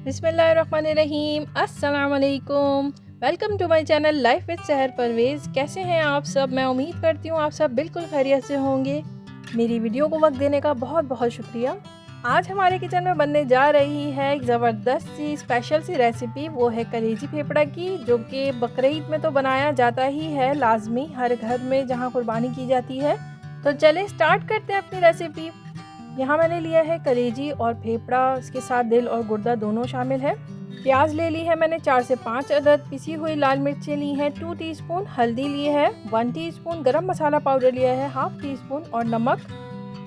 बिस्मिल्लाहिर्रहमानिर्रहीम। अस्सलाम वालेकुम। Welcome to my channel life with Sahar Parvez. कैसे हैं आप सब? मैं उम्मीद करती हूँ आप सब बिल्कुल खैरियत से होंगे। मेरी वीडियो को वक्त देने का बहुत बहुत शुक्रिया। आज हमारे किचन में बनने जा रही है एक ज़बरदस्त सी स्पेशल सी रेसिपी। वो है कलेजी फेफड़ा की, जो कि बकरीद में तो बनाया जाता ही है लाजमी, हर घर में जहाँ कुर्बानी की जाती है। तो चले स्टार्ट करते हैं अपनी रेसिपी। यहाँ मैंने लिया है कलेजी और फेफड़ा, इसके साथ दिल और गुर्दा दोनों शामिल है। प्याज ले ली है मैंने 4 से 5 अदद। पिसी हुई लाल मिर्चें ली हैं 2 टीस्पून। हल्दी ली है 1 टीस्पून। गरम मसाला पाउडर लिया है हाफ टी स्पून और नमक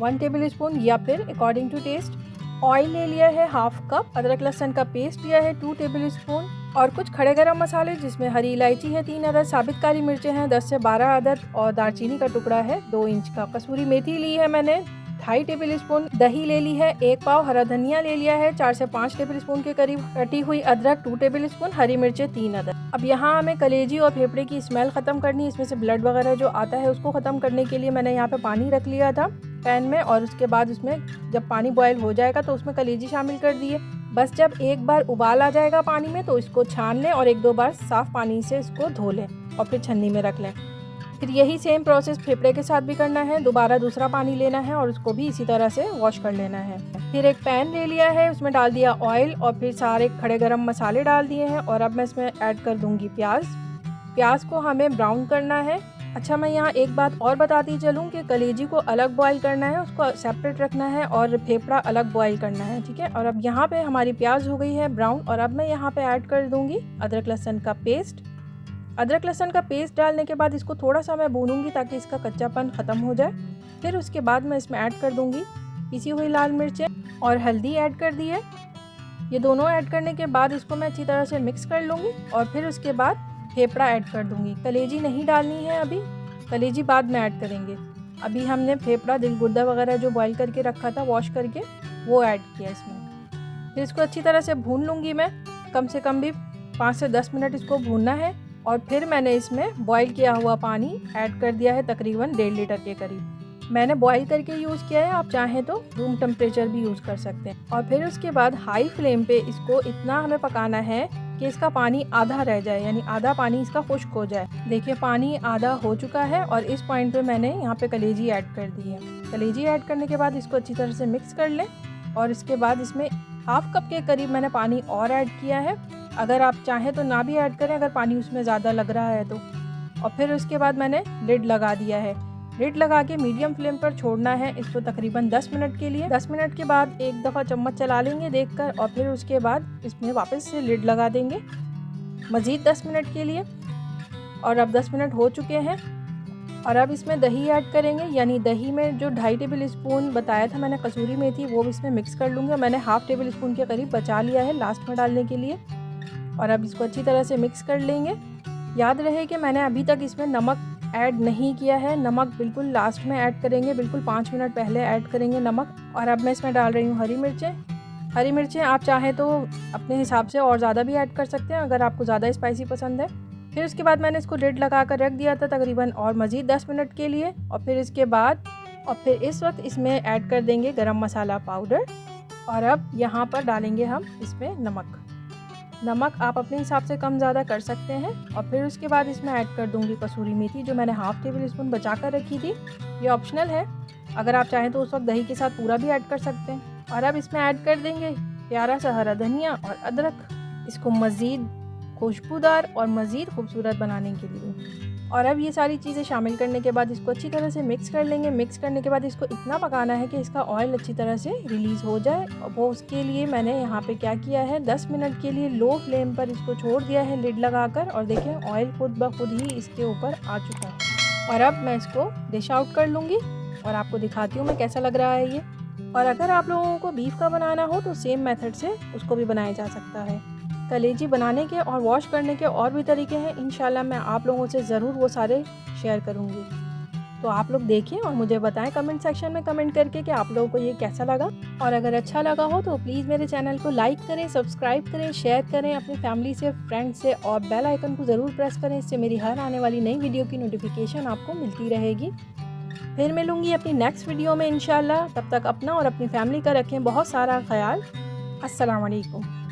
1 टेबल स्पून या फिर अकॉर्डिंग टू टेस्ट। ऑयल ले लिया है हाफ कप। अदरक लहसुन का पेस्ट लिया है 2 टेबल स्पून और कुछ खड़े गरम मसाले, जिसमें हरी इलायची है 3 अदद, साबित काली मिर्चें हैं 10 से 12 अदद और दालचीनी का टुकड़ा है 2 इंच का। कसूरी मेथी ली है मैंने 2.5 टेबल स्पून। दही ले ली है 1 पाव। हरा धनिया ले लिया है 4 से 5 टेबल स्पून के करीब। कटी हुई अदरक 2 टेबल स्पून। हरी मिर्चें 3 अदद। अब यहाँ हमें कलेजी और फेफड़े की स्मेल खत्म करनी, इसमें से ब्लड वगैरह जो आता है उसको खत्म करने के लिए मैंने यहाँ पे पानी रख लिया था पैन में, और उसके बाद उसमें जब पानी बॉयल हो जाएगा तो उसमें कलेजी शामिल कर दिए। बस जब एक बार उबाल आ जाएगा पानी में तो इसको छान लें और 1-2 बार साफ पानी से इसको धो लें और फिर छन्नी में रख लें। फिर यही सेम प्रोसेस फेफड़े के साथ भी करना है। दोबारा दूसरा पानी लेना है और उसको भी इसी तरह से वॉश कर लेना है। फिर एक पैन ले लिया है, उसमें डाल दिया ऑयल और फिर सारे खड़े गरम मसाले डाल दिए हैं और अब मैं इसमें ऐड कर दूंगी प्याज। प्याज को हमें ब्राउन करना है। अच्छा, मैं यहाँ एक बात और बताती चलूँ कि कलेजी को अलग बॉईल करना है, उसको सेपरेट रखना है और फेफड़ा अलग बॉईल करना है, ठीक है। और अब यहाँ पे हमारी प्याज हो गई है ब्राउन और अब मैं यहाँ पे ऐड कर दूंगी अदरक लहसुन का पेस्ट। अदरक लहसुन का पेस्ट डालने के बाद इसको थोड़ा सा मैं भूनूंगी ताकि इसका कच्चापन ख़त्म हो जाए। फिर उसके बाद मैं इसमें ऐड कर दूंगी पिसी हुई लाल मिर्चें और हल्दी ऐड कर दी है। ये दोनों ऐड करने के बाद इसको मैं अच्छी तरह से मिक्स कर लूँगी और फिर उसके बाद फेफड़ा ऐड कर दूँगी। कलेजी नहीं डालनी है अभी, कलेजी बाद में ऐड करेंगे। अभी हमने फेफड़ा, दिल, गुर्दा वगैरह जो बॉईल करके रखा था वॉश करके, वो ऐड किया इसमें। फिर इसको अच्छी तरह से भून लूँगी मैं, कम से कम भी 5 से 10 मिनट इसको भूनना है। और फिर मैंने इसमें बॉईल किया हुआ पानी ऐड कर दिया है, तकरीबन 1.5 लीटर के करीब। मैंने बॉईल करके यूज़ किया है, आप चाहें तो रूम टेम्परेचर भी यूज़ कर सकते हैं। और फिर उसके बाद हाई फ्लेम पे इसको इतना हमें पकाना है कि इसका पानी आधा रह जाए, यानी आधा पानी इसका खुश्क हो जाए। देखिए पानी आधा हो चुका है और इस पॉइंट पे मैंने यहाँ पे कलेजी ऐड कर दी है। कलेजी ऐड करने के बाद इसको अच्छी तरह से मिक्स कर लें और इसके बाद इसमें हाफ कप के करीब मैंने पानी और ऐड किया है। अगर आप चाहें तो ना भी ऐड करें अगर पानी उसमें ज़्यादा लग रहा है तो। और फिर उसके बाद मैंने लिड लगा दिया है। लिड लगा के मीडियम फ्लेम पर छोड़ना है इसको तकरीबन 10 मिनट के लिए। 10 मिनट के बाद एक दफ़ा चम्मच चला लेंगे देखकर और फिर उसके बाद इसमें वापस से लिड लगा देंगे मज़ीद 10 मिनट के लिए। और अब 10 मिनट हो चुके हैं और अब इसमें दही ऐड करेंगे, यानी दही में जो 2.5 टेबल स्पून बताया था मैंने कसूरी मेथी, वो इसमें मिक्स कर लूँगी। मैंने हाफ टेबल स्पून के करीब बचा लिया है लास्ट में डालने के लिए। और अब इसको अच्छी तरह से मिक्स कर लेंगे। याद रहे कि मैंने अभी तक इसमें नमक ऐड नहीं किया है, नमक बिल्कुल लास्ट में ऐड करेंगे, बिल्कुल 5 मिनट पहले ऐड करेंगे नमक। और अब मैं इसमें डाल रही हूँ हरी मिर्चें। हरी मिर्चें आप चाहें तो अपने हिसाब से और ज़्यादा भी ऐड कर सकते हैं अगर आपको ज़्यादा स्पाइसी पसंद है। फिर उसके बाद मैंने इसको लिड लगा कर रख दिया था तकरीबन और मज़ीद 10 मिनट के लिए। और फिर इसके बाद इस वक्त इसमें ऐड कर देंगे गरम मसाला पाउडर। और अब यहाँ पर डालेंगे हम इसमें नमक आप अपने हिसाब से कम ज़्यादा कर सकते हैं। और फिर उसके बाद इसमें ऐड कर दूंगी कसूरी मेथी, जो मैंने हाफ टेबल स्पून बचा कर रखी थी। ये ऑप्शनल है, अगर आप चाहें तो उस वक्त दही के साथ पूरा भी ऐड कर सकते हैं। और अब इसमें ऐड कर देंगे प्यारा सा हरा धनिया और अदरक, इसको मज़ीद खुशबूदार और मज़ीद खूबसूरत बनाने के लिए। और अब ये सारी चीज़ें शामिल करने के बाद इसको अच्छी तरह से मिक्स कर लेंगे। मिक्स करने के बाद इसको इतना पकाना है कि इसका ऑयल अच्छी तरह से रिलीज़ हो जाए। और वो उसके लिए मैंने यहाँ पे क्या किया है, 10 मिनट के लिए लो फ्लेम पर इसको छोड़ दिया है लिड लगाकर। और देखें ऑयल खुद ब खुद ही इसके ऊपर आ चुका है। और अब मैं इसको डिश आउट कर लूँगी और आपको दिखाती हूँ मैं कैसा लग रहा है ये। और अगर आप लोगों को बीफ का बनाना हो तो सेम मेथड से उसको भी बनाया जा सकता है। कलेजी बनाने के और वॉश करने के और भी तरीके हैं, इंशाल्लाह मैं आप लोगों से ज़रूर वो सारे शेयर करूँगी। तो आप लोग देखें और मुझे बताएं कमेंट सेक्शन में कमेंट करके कि आप लोगों को ये कैसा लगा। और अगर अच्छा लगा हो तो प्लीज़ मेरे चैनल को लाइक करें, सब्सक्राइब करें, शेयर करें अपनी फैमिली से, फ्रेंड्स से, और बेल आइकन को ज़रूर प्रेस करें। इससे मेरी हर आने वाली नई वीडियो की नोटिफिकेशन आपको मिलती रहेगी। फिर मिलूँगी अपनी नेक्स्ट वीडियो में इंशाल्लाह। तब तक अपना और अपनी फैमिली का रखें बहुत सारा ख्याल। अस्सलाम वालेकुम।